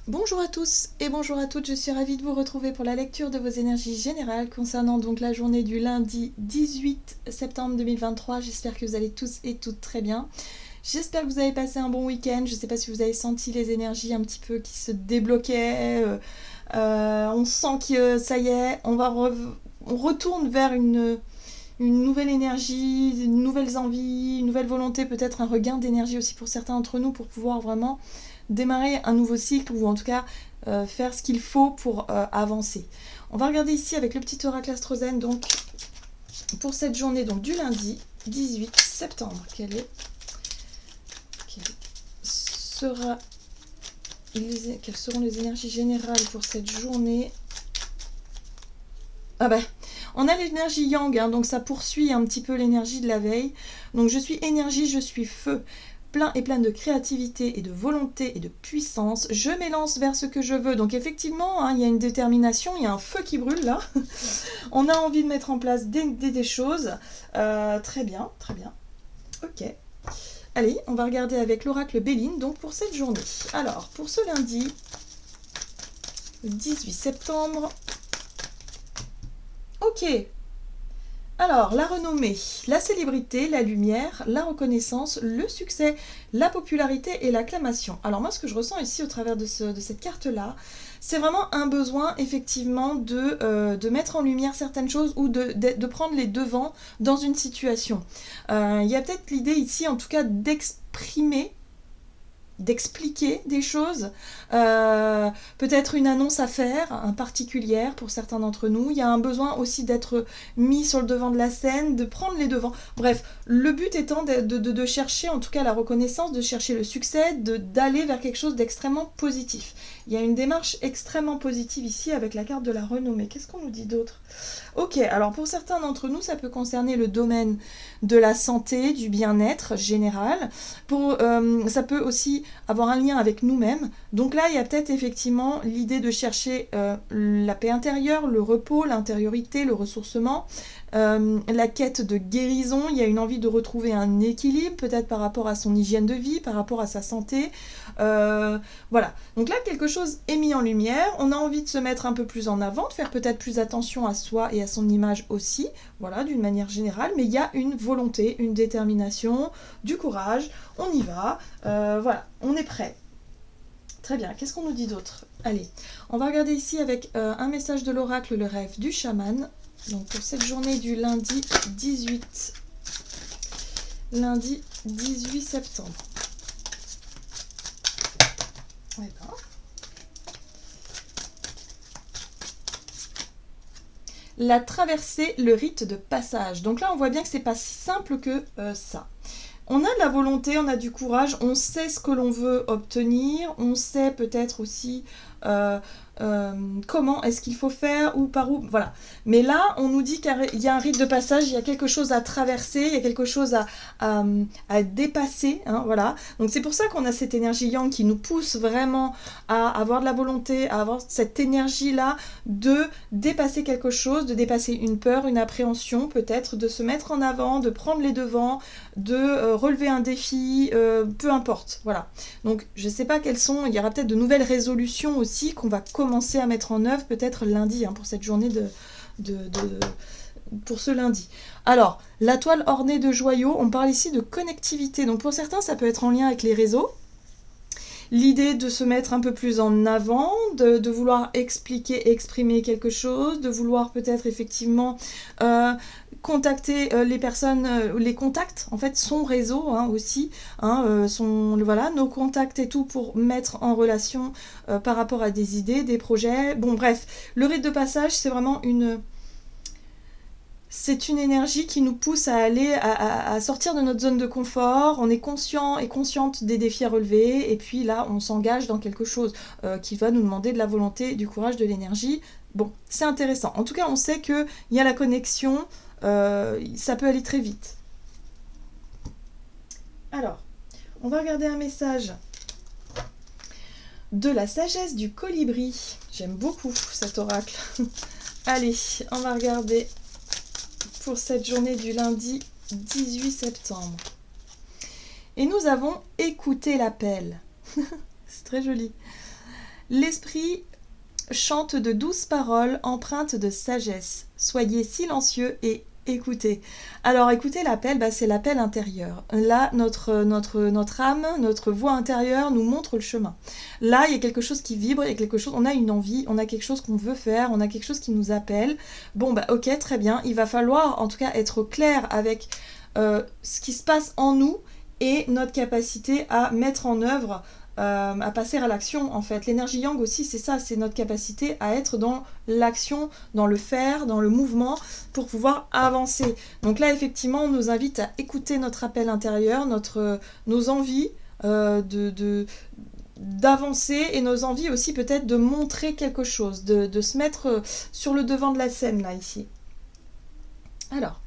Bonjour à tous et bonjour à toutes, je suis ravie de vous retrouver pour la lecture de vos énergies générales concernant donc la journée du lundi 18 septembre 2023. J'espère que vous allez tous et toutes très bien. J'espère que vous avez passé un bon week-end. Je ne sais pas si vous avez senti les énergies un petit peu qui se débloquaient. On sent que ça y est, on retourne vers une nouvelle énergie, de nouvelles envies, une nouvelle volonté, peut-être un regain d'énergie aussi pour certains d'entre nous pour pouvoir vraiment démarrer un nouveau cycle ou en tout cas faire ce qu'il faut pour avancer. On va regarder ici avec le petit oracle astrozène donc pour cette journée donc du lundi 18 septembre. Quelles seront les énergies générales pour cette journée? Ah ben, on a l'énergie yang, hein, donc ça poursuit un petit peu l'énergie de la veille. Donc je suis énergie, je suis feu, plein et plein de créativité et de volonté et de puissance. Je m'élance vers ce que je veux. Donc effectivement, hein, il y a une détermination, il y a un feu qui brûle là. On a envie de mettre en place des choses. Très bien, très bien. Ok. Allez, on va regarder avec l'oracle Béline, donc pour cette journée. Alors, pour ce lundi, le 18 septembre. Ok. Alors, la renommée, la célébrité, la lumière, la reconnaissance, le succès, la popularité et l'acclamation. Alors moi, ce que je ressens ici au travers de cette carte-là, c'est vraiment un besoin, effectivement, de mettre en lumière certaines choses ou de prendre les devants dans une situation. Il y a peut-être l'idée ici, en tout cas, d'expliquer des choses, peut-être une annonce à faire, un particulière pour certains d'entre nous. Il y a un besoin aussi d'être mis sur le devant de la scène, de prendre les devants. Bref, le but étant de chercher en tout cas la reconnaissance, de chercher le succès, d'aller vers quelque chose d'extrêmement positif. Il y a une démarche extrêmement positive ici avec la carte de la renommée. Qu'est-ce qu'on nous dit d'autre? Ok, alors pour certains d'entre nous, ça peut concerner le domaine de la santé, du bien-être général. Ça peut aussi avoir un lien avec nous-mêmes. Donc là, il y a peut-être effectivement l'idée de chercher la paix intérieure, le repos, l'intériorité, le ressourcement, la quête de guérison. Il y a une envie de retrouver un équilibre, peut-être par rapport à son hygiène de vie, par rapport à sa santé. Voilà. Donc là, quelque chose est mis en lumière. On a envie de se mettre un peu plus en avant, de faire peut-être plus attention à soi et à son image aussi. Voilà, d'une manière générale. Mais il y a une volonté, une détermination, du courage. On y va. Voilà, on est prêt. Très bien, qu'est-ce qu'on nous dit d'autre? Allez, on va regarder ici avec un message de l'oracle, le rêve du chaman. Donc pour cette journée du lundi 18 septembre. D'accord. La traversée, le rite de passage. Donc là, on voit bien que c'est pas si simple que ça. On a de la volonté, on a du courage, on sait ce que l'on veut obtenir, on sait peut-être aussi comment est-ce qu'il faut faire ou par où, voilà. Mais là, on nous dit qu'il y a un rite de passage, il y a quelque chose à traverser, il y a quelque chose à dépasser, hein, voilà. Donc c'est pour ça qu'on a cette énergie yang qui nous pousse vraiment à avoir de la volonté, à avoir cette énergie-là de dépasser quelque chose, de dépasser une peur, une appréhension peut-être, de se mettre en avant, de prendre les devants, de relever un défi, peu importe, voilà. Donc je sais pas quelles sont, il y aura peut-être de nouvelles résolutions aussi qu'on va commencer à mettre en œuvre peut-être lundi, hein, pour cette journée pour ce lundi. Alors, la toile ornée de joyaux, on parle ici de connectivité, donc pour certains ça peut être en lien avec les réseaux. L'idée de se mettre un peu plus en avant, de vouloir expliquer, exprimer quelque chose, de vouloir peut-être effectivement contacter les personnes, les contacts, en fait, son réseau, hein, aussi, hein, voilà, nos contacts et tout pour mettre en relation par rapport à des idées, des projets. Bon, bref, le rite de passage, c'est vraiment c'est une énergie qui nous pousse à aller, à sortir de notre zone de confort. On est conscient et consciente des défis à relever. Et puis là, on s'engage dans quelque chose qui va nous demander de la volonté, du courage, de l'énergie. Bon, c'est intéressant. En tout cas, on sait qu'il y a la connexion. Ça peut aller très vite. Alors, on va regarder un message de la sagesse du colibri. J'aime beaucoup cet oracle. Allez, on va regarder pour cette journée du lundi 18 septembre. Et nous avons écouté l'appel. C'est très joli. L'esprit chante de douces paroles empreintes de sagesse. Soyez silencieux et écoutez. Alors écoutez l'appel, c'est l'appel intérieur. Là, notre âme, notre voix intérieure nous montre le chemin. Là, il y a quelque chose qui vibre, il y a quelque chose, on a une envie, on a quelque chose qu'on veut faire, on a quelque chose qui nous appelle. Bon, ok, très bien. Il va falloir en tout cas être clair avec ce qui se passe en nous et notre capacité à mettre en œuvre à passer à l'action en fait. L'énergie yang aussi c'est ça, c'est notre capacité à être dans l'action, dans le faire, dans le mouvement pour pouvoir avancer. Donc là effectivement on nous invite à écouter notre appel intérieur, nos envies d'avancer et nos envies aussi peut-être de montrer quelque chose, de se mettre sur le devant de la scène là ici. Alors,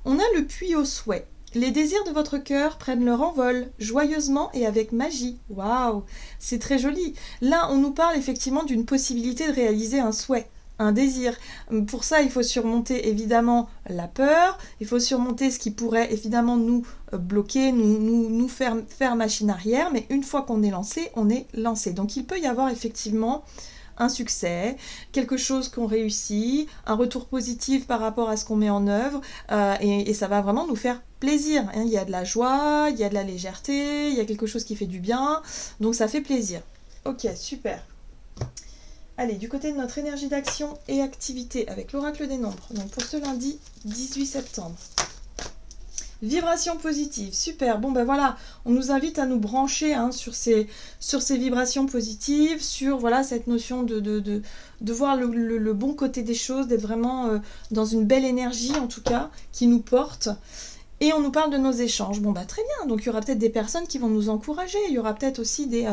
on a le puits au souhait. Les désirs de votre cœur prennent leur envol, joyeusement et avec magie. Waouh, c'est très joli. Là, on nous parle effectivement d'une possibilité de réaliser un souhait, un désir. Pour ça, il faut surmonter évidemment la peur, il faut surmonter ce qui pourrait évidemment nous bloquer, nous faire machine arrière, mais une fois qu'on est lancé, on est lancé. Donc il peut y avoir effectivement un succès, quelque chose qu'on réussit, un retour positif par rapport à ce qu'on met en œuvre, et ça va vraiment nous faire plaisir. Hein. Il y a de la joie, il y a de la légèreté, il y a quelque chose qui fait du bien, donc ça fait plaisir. Ok, super. Allez, du côté de notre énergie d'action et activité avec l'oracle des nombres, donc pour ce lundi 18 septembre. Vibration positive, super, bon voilà, on nous invite à nous brancher sur ces vibrations positives, sur voilà cette notion de voir le bon côté des choses, d'être vraiment dans une belle énergie en tout cas, qui nous porte. Et on nous parle de nos échanges, très bien, donc il y aura peut-être des personnes qui vont nous encourager, il y aura peut-être aussi des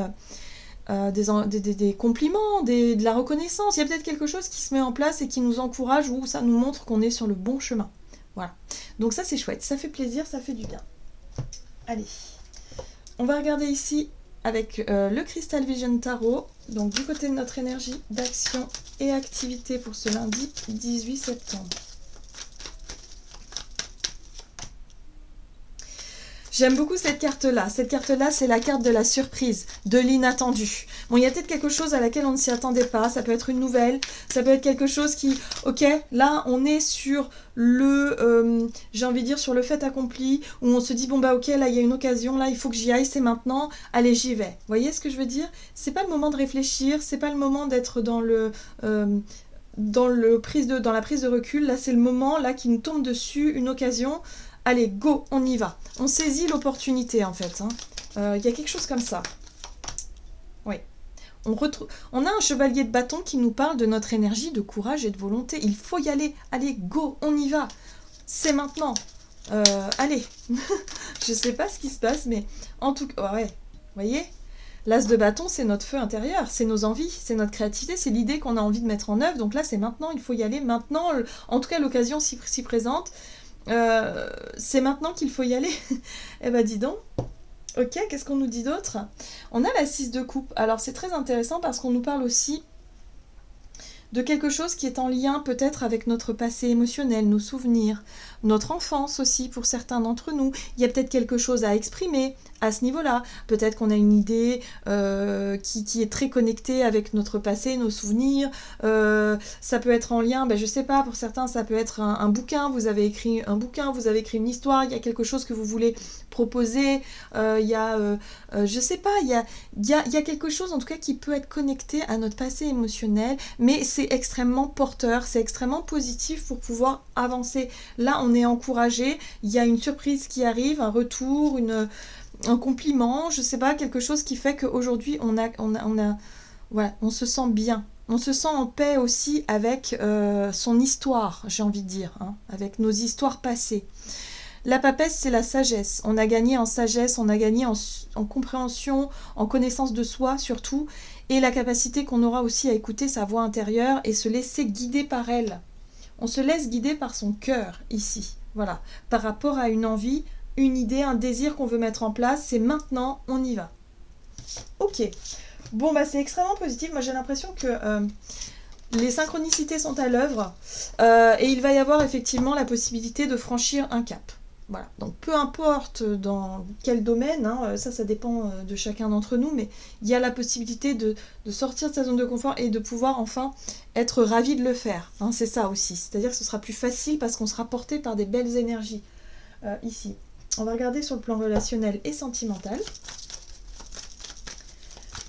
compliments, de la reconnaissance, il y a peut-être quelque chose qui se met en place et qui nous encourage ou ça nous montre qu'on est sur le bon chemin. Voilà, donc ça c'est chouette, ça fait plaisir, ça fait du bien. Allez, on va regarder ici avec le Crystal Vision Tarot, donc du côté de notre énergie d'action et activité pour ce lundi 18 septembre. J'aime beaucoup cette carte-là. Cette carte-là, c'est la carte de la surprise, de l'inattendu. Bon, il y a peut-être quelque chose à laquelle on ne s'y attendait pas. Ça peut être une nouvelle, ça peut être quelque chose qui... Ok, là, on est sur j'ai envie de dire, sur le fait accompli, où on se dit, ok, là, il y a une occasion, là, il faut que j'y aille, c'est maintenant, allez, j'y vais. Vous voyez ce que je veux dire? C'est pas le moment de réfléchir, c'est pas le moment d'être dans la prise de recul. Là, c'est le moment, là, qui nous tombe dessus, une occasion. Allez, go, on y va. On saisit l'opportunité, en fait. Il y a quelque chose comme ça. Oui. On a un chevalier de bâton qui nous parle de notre énergie, de courage et de volonté. Il faut y aller. Allez, go, on y va. C'est maintenant. Allez. Je sais pas ce qui se passe, mais en tout cas, ouais. Vous voyez ? L'as de bâton, c'est notre feu intérieur, c'est nos envies, c'est notre créativité, c'est l'idée qu'on a envie de mettre en œuvre. Donc là, c'est maintenant, il faut y aller maintenant. En tout cas, l'occasion s'y présente. C'est maintenant qu'il faut y aller. Eh ben dis donc. Ok, qu'est-ce qu'on nous dit d'autre? On a la 6 de coupe. Alors c'est très intéressant parce qu'on nous parle aussi de quelque chose qui est en lien peut-être avec notre passé émotionnel, nos souvenirs, notre enfance aussi pour certains d'entre nous. Il y a peut-être quelque chose à exprimer à ce niveau-là. Peut-être qu'on a une idée qui est très connectée avec notre passé, nos souvenirs. Ça peut être en lien, je sais pas, pour certains ça peut être un bouquin, vous avez écrit un bouquin, vous avez écrit une histoire, il y a quelque chose que vous voulez proposer, je sais pas, il y a quelque chose en tout cas qui peut être connecté à notre passé émotionnel, mais c'est extrêmement porteur, c'est extrêmement positif pour pouvoir avancer. Là on est encouragé, il y a une surprise qui arrive, un retour, un compliment, je sais pas, quelque chose qui fait qu'aujourd'hui on se sent bien. On se sent en paix aussi avec son histoire, j'ai envie de dire, avec nos histoires passées. La papesse, c'est la sagesse. On a gagné en sagesse, on a gagné en compréhension, en connaissance de soi surtout, et la capacité qu'on aura aussi à écouter sa voix intérieure et se laisser guider par elle. On se laisse guider par son cœur ici, voilà, par rapport à une envie, une idée, un désir qu'on veut mettre en place, c'est maintenant, on y va. Ok, bon c'est extrêmement positif, moi j'ai l'impression que les synchronicités sont à l'œuvre et il va y avoir effectivement la possibilité de franchir un cap. Voilà, donc peu importe dans quel domaine, hein, ça dépend de chacun d'entre nous, mais il y a la possibilité de sortir de sa zone de confort et de pouvoir enfin être ravi de le faire. Hein, c'est ça aussi, c'est-à-dire que ce sera plus facile parce qu'on sera porté par des belles énergies ici. On va regarder sur le plan relationnel et sentimental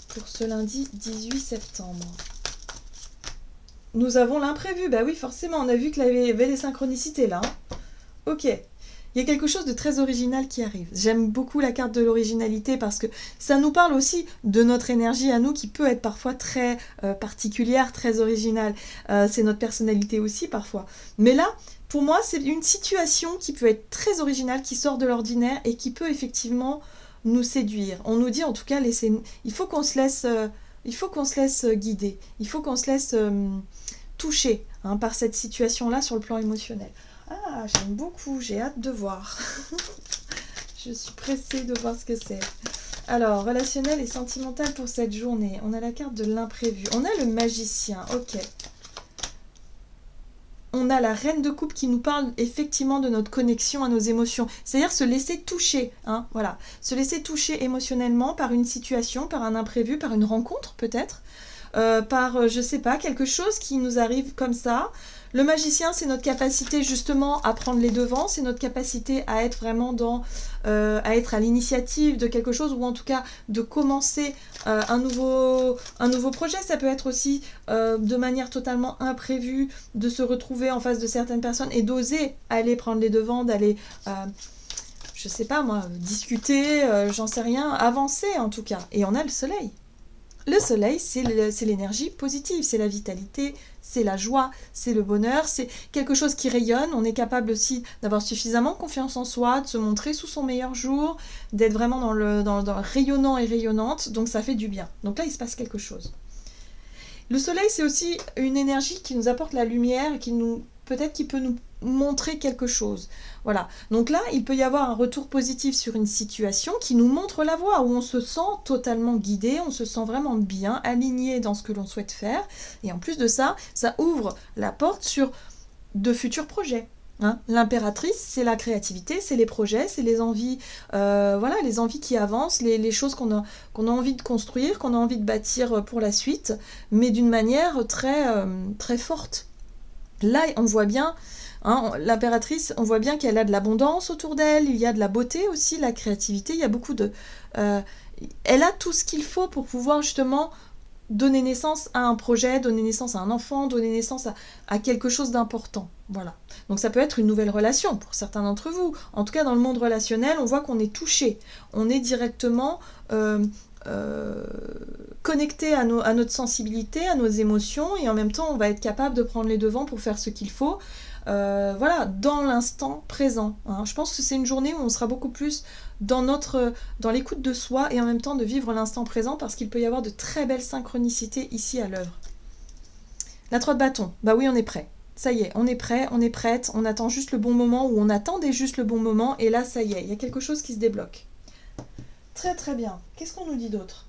pour ce lundi 18 septembre. Nous avons l'imprévu, bah oui forcément, on a vu qu'il y avait des synchronicités là. Hein. Ok. Il y a quelque chose de très original qui arrive. J'aime beaucoup la carte de l'originalité parce que ça nous parle aussi de notre énergie à nous qui peut être parfois très particulière, très originale. C'est notre personnalité aussi parfois. Mais là, pour moi, c'est une situation qui peut être très originale, qui sort de l'ordinaire et qui peut effectivement nous séduire. On nous dit en tout cas, il faut qu'on se laisse guider, il faut qu'on se laisse toucher par cette situation-là sur le plan émotionnel. Ah, j'aime beaucoup, j'ai hâte de voir. Je suis pressée de voir ce que c'est. Alors, relationnel et sentimental pour cette journée. On a la carte de l'imprévu. On a le magicien, ok. On a la reine de coupe qui nous parle effectivement de notre connexion à nos émotions. C'est-à-dire se laisser toucher, hein, voilà. Se laisser toucher émotionnellement par une situation, par un imprévu, par une rencontre peut-être. Par, je sais pas, quelque chose qui nous arrive comme ça. Le magicien, c'est notre capacité justement à prendre les devants, c'est notre capacité à être vraiment à être à l'initiative de quelque chose ou en tout cas de commencer un nouveau projet. Ça peut être aussi de manière totalement imprévue de se retrouver en face de certaines personnes et d'oser aller prendre les devants, d'aller je sais pas moi, discuter, j'en sais rien, avancer en tout cas. Et on a le soleil. Le soleil, c'est l'énergie positive, c'est la vitalité, c'est la joie, c'est le bonheur, c'est quelque chose qui rayonne. On est capable aussi d'avoir suffisamment confiance en soi, de se montrer sous son meilleur jour, d'être vraiment dans le rayonnant et rayonnante, donc ça fait du bien. Donc là, il se passe quelque chose. Le soleil, c'est aussi une énergie qui nous apporte la lumière et qui peut nous montrer quelque chose. Voilà. Donc là, il peut y avoir un retour positif sur une situation qui nous montre la voie, où on se sent totalement guidé, on se sent vraiment bien, aligné dans ce que l'on souhaite faire. Et en plus de ça, ça ouvre la porte sur de futurs projets. Hein. L'impératrice, c'est la créativité, c'est les projets, c'est les envies, les envies qui avancent, les choses qu'on a envie de construire, qu'on a envie de bâtir pour la suite, mais d'une manière très, très forte. Là, on voit bien, l'impératrice, on voit bien qu'elle a de l'abondance autour d'elle, il y a de la beauté aussi, la créativité, il y a beaucoup de... elle a tout ce qu'il faut pour pouvoir justement donner naissance à un projet, donner naissance à un enfant, donner naissance à quelque chose d'important. Voilà. Donc ça peut être une nouvelle relation pour certains d'entre vous. En tout cas, dans le monde relationnel, on voit qu'on est touché. On est directement connecté à notre sensibilité, à nos émotions, et en même temps, on va être capable de prendre les devants pour faire ce qu'il faut. Dans l'instant présent. Hein. Je pense que c'est une journée où on sera beaucoup plus dans l'écoute de soi et en même temps de vivre l'instant présent parce qu'il peut y avoir de très belles synchronicités ici à l'œuvre. La 3 de bâton, bah oui, on est prêt. Ça y est, on est prêt, on est prête, on attend juste le bon moment ou on attendait juste le bon moment et là, ça y est, il y a quelque chose qui se débloque. Très très bien. Qu'est-ce qu'on nous dit d'autre ?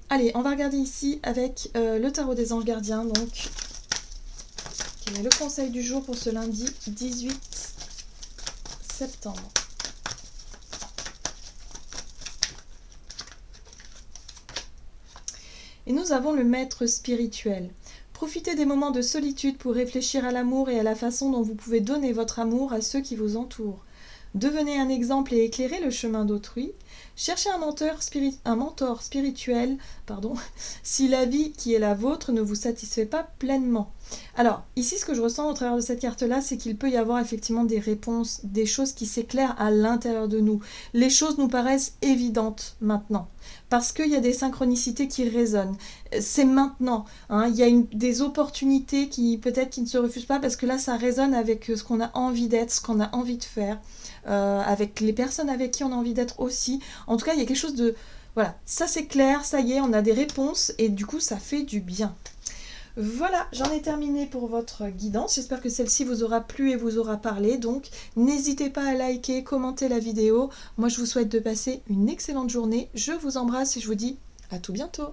Allez, on va regarder ici avec le tarot des anges gardiens, donc... Quel est le conseil du jour pour ce lundi 18 septembre? Et nous avons le maître spirituel. Profitez des moments de solitude pour réfléchir à l'amour et à la façon dont vous pouvez donner votre amour à ceux qui vous entourent. Devenez un exemple et éclairez le chemin d'autrui. Cherchez un mentor spirituel, si la vie qui est la vôtre ne vous satisfait pas pleinement. Alors, ici, ce que je ressens au travers de cette carte-là, c'est qu'il peut y avoir effectivement des réponses, des choses qui s'éclairent à l'intérieur de nous. Les choses nous paraissent évidentes maintenant, parce qu'il y a des synchronicités qui résonnent. C'est maintenant. Hein, il y a des opportunités qui peut-être qui ne se refusent pas, parce que là, ça résonne avec ce qu'on a envie d'être, ce qu'on a envie de faire. Avec les personnes avec qui on a envie d'être aussi. En tout cas, il y a quelque chose de... Voilà, ça c'est clair, ça y est, on a des réponses et du coup, ça fait du bien. Voilà, j'en ai terminé pour votre guidance. J'espère que celle-ci vous aura plu et vous aura parlé. Donc, n'hésitez pas à liker, commenter la vidéo. Moi, je vous souhaite de passer une excellente journée. Je vous embrasse et je vous dis à tout bientôt.